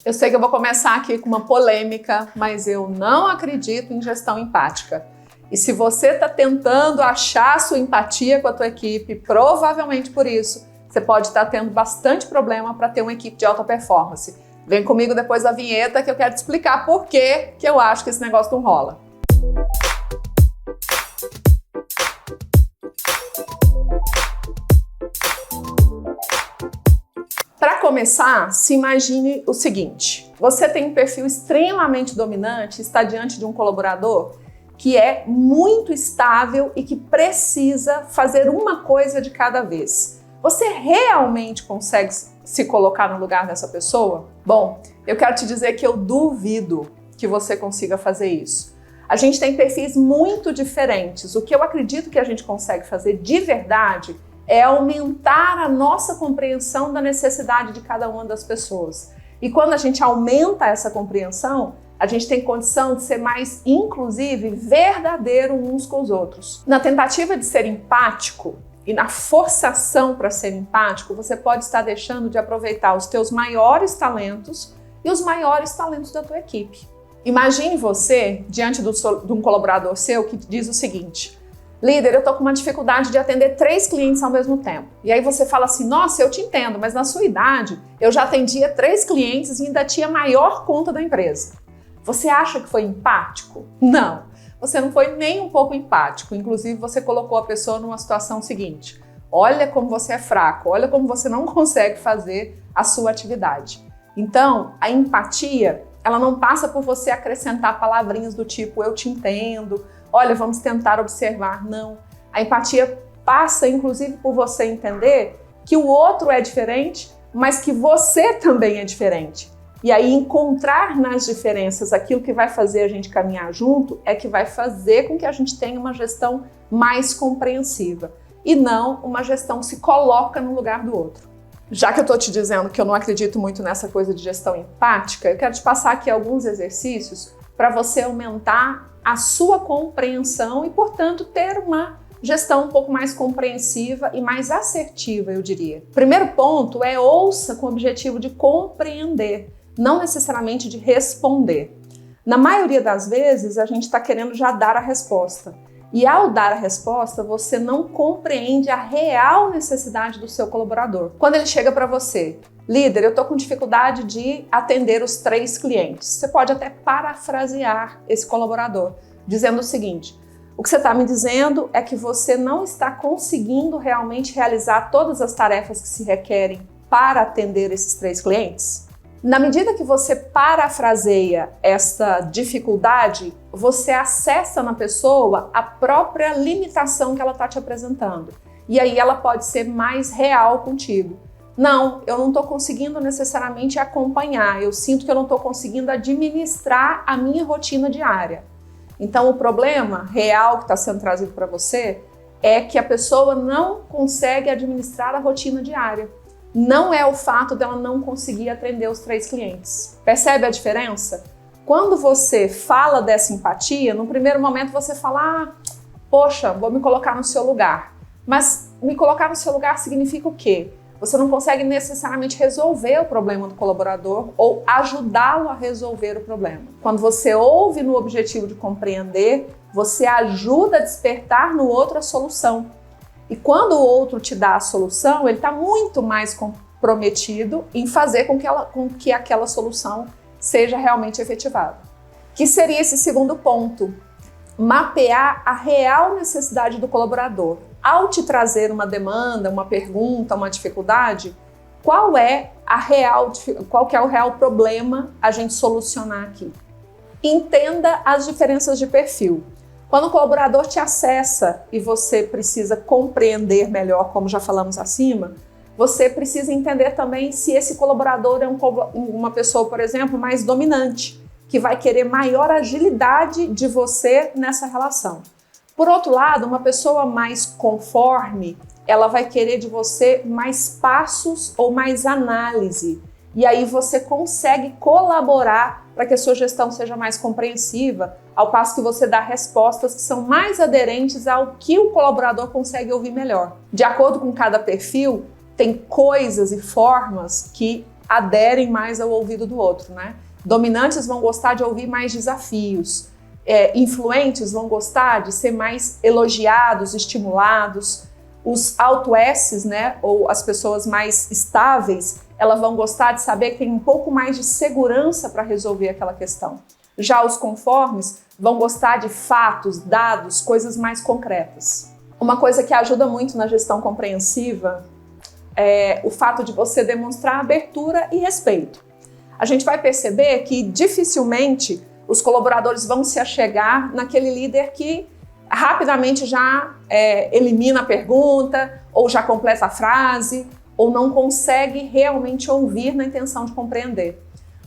Eu sei que eu vou começar aqui com uma polêmica, mas eu não acredito em gestão empática. E se você está tentando achar a sua empatia com a tua equipe, provavelmente por isso, você pode estar tendo bastante problema para ter uma equipe de alta performance. Vem comigo depois da vinheta que eu quero te explicar por que eu acho que esse negócio não rola. Para começar, se imagine o seguinte: você tem um perfil extremamente dominante, está diante de um colaborador que é muito estável e que precisa fazer uma coisa de cada vez. Você realmente consegue se colocar no lugar dessa pessoa? Bom, eu quero te dizer que eu duvido que você consiga fazer isso. A gente tem perfis muito diferentes. O que eu acredito que a gente consegue fazer de verdade é aumentar a nossa compreensão da necessidade de cada uma das pessoas. E quando a gente aumenta essa compreensão, a gente tem condição de ser mais, inclusive, verdadeiro uns com os outros. Na tentativa de ser empático e na forçação para ser empático, você pode estar deixando de aproveitar os teus maiores talentos e os maiores talentos da tua equipe. Imagine você diante de um colaborador seu que diz o seguinte: líder, eu tô com uma dificuldade de atender 3 clientes ao mesmo tempo. E aí você fala assim: nossa, eu te entendo, mas na sua idade eu já atendia 3 clientes e ainda tinha a maior conta da empresa. Você acha que foi empático? Não, você não foi nem um pouco empático. Inclusive você colocou a pessoa numa situação seguinte: olha como você é fraco, olha como você não consegue fazer a sua atividade. Então, a empatia, ela não passa por você acrescentar palavrinhas do tipo eu te entendo, olha, vamos tentar observar. Não. A empatia passa, inclusive, por você entender que o outro é diferente, mas que você também é diferente. E aí, encontrar nas diferenças aquilo que vai fazer a gente caminhar junto é que vai fazer com que a gente tenha uma gestão mais compreensiva e não uma gestão que se coloca no lugar do outro. Já que eu estou te dizendo que eu não acredito muito nessa coisa de gestão empática, eu quero te passar aqui alguns exercícios para você aumentar a sua compreensão e, portanto, ter uma gestão um pouco mais compreensiva e mais assertiva, eu diria. Primeiro ponto é ouça com o objetivo de compreender, não necessariamente de responder. Na maioria das vezes, a gente está querendo já dar a resposta. E ao dar a resposta, você não compreende a real necessidade do seu colaborador. Quando ele chega para você: líder, eu estou com dificuldade de atender os 3 clientes. Você pode até parafrasear esse colaborador, dizendo o seguinte: o que você está me dizendo é que você não está conseguindo realmente realizar todas as tarefas que se requerem para atender esses 3 clientes? Na medida que você parafraseia essa dificuldade, você acessa na pessoa a própria limitação que ela está te apresentando. E aí ela pode ser mais real contigo. Não, eu não estou conseguindo necessariamente acompanhar, eu sinto que eu não estou conseguindo administrar a minha rotina diária. Então o problema real que está sendo trazido para você é que a pessoa não consegue administrar a rotina diária. Não é o fato dela não conseguir atender os 3 clientes. Percebe a diferença? Quando você fala dessa empatia, no primeiro momento você fala: poxa, vou me colocar no seu lugar. Mas me colocar no seu lugar significa o quê? Você não consegue necessariamente resolver o problema do colaborador ou ajudá-lo a resolver o problema. Quando você ouve no objetivo de compreender, você ajuda a despertar no outro a solução. E quando o outro te dá a solução, ele está muito mais comprometido em fazer com que aquela solução seja realmente efetivada. Que seria esse segundo ponto? Mapear a real necessidade do colaborador. Ao te trazer uma demanda, uma pergunta, uma dificuldade, qual que é o real problema a gente solucionar aqui? Entenda as diferenças de perfil. Quando o colaborador te acessa e você precisa compreender melhor, como já falamos acima, você precisa entender também se esse colaborador é uma pessoa, por exemplo, mais dominante, que vai querer maior agilidade de você nessa relação. Por outro lado, uma pessoa mais conforme, ela vai querer de você mais passos ou mais análise. E aí você consegue colaborar para que a sua gestão seja mais compreensiva, ao passo que você dá respostas que são mais aderentes ao que o colaborador consegue ouvir melhor. De acordo com cada perfil, tem coisas e formas que aderem mais ao ouvido do outro, né? Dominantes vão gostar de ouvir mais desafios. Influentes vão gostar de ser mais elogiados, estimulados. Os auto-S's, né, ou as pessoas mais estáveis, elas vão gostar de saber que tem um pouco mais de segurança para resolver aquela questão. Já os conformes vão gostar de fatos, dados, coisas mais concretas. Uma coisa que ajuda muito na gestão compreensiva é o fato de você demonstrar abertura e respeito. A gente vai perceber que dificilmente os colaboradores vão se achegar naquele líder que rapidamente já elimina a pergunta, ou já completa a frase, ou não consegue realmente ouvir na intenção de compreender.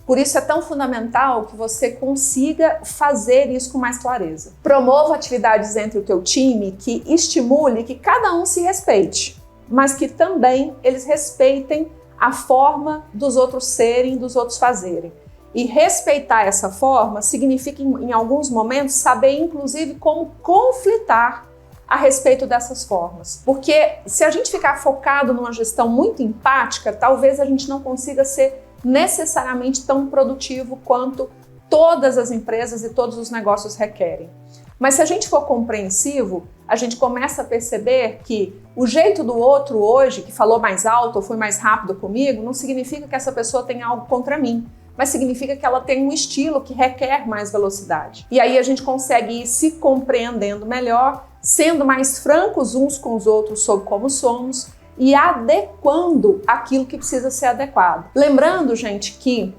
Por isso é tão fundamental que você consiga fazer isso com mais clareza. Promova atividades entre o teu time que estimule que cada um se respeite, mas que também eles respeitem a forma dos outros serem, dos outros fazerem. E respeitar essa forma significa, em alguns momentos, saber, inclusive, como conflitar a respeito dessas formas. Porque se a gente ficar focado numa gestão muito empática, talvez a gente não consiga ser necessariamente tão produtivo quanto todas as empresas e todos os negócios requerem. Mas se a gente for compreensivo, a gente começa a perceber que o jeito do outro hoje, que falou mais alto ou foi mais rápido comigo, não significa que essa pessoa tem algo contra mim, mas significa que ela tem um estilo que requer mais velocidade. E aí a gente consegue ir se compreendendo melhor, sendo mais francos uns com os outros sobre como somos e adequando aquilo que precisa ser adequado. Lembrando, gente, que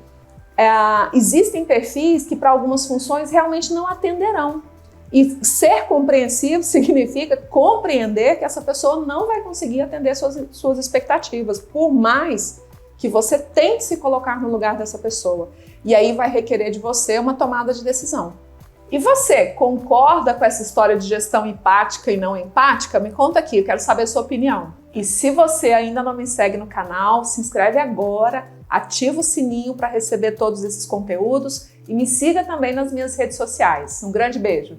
existem perfis que para algumas funções realmente não atenderão. E ser compreensivo significa compreender que essa pessoa não vai conseguir atender suas expectativas, por mais que você tente se colocar no lugar dessa pessoa. E aí vai requerer de você uma tomada de decisão. E você, concorda com essa história de gestão empática e não empática? Me conta aqui, eu quero saber a sua opinião. E se você ainda não me segue no canal, se inscreve agora, ativa o sininho para receber todos esses conteúdos e me siga também nas minhas redes sociais. Um grande beijo!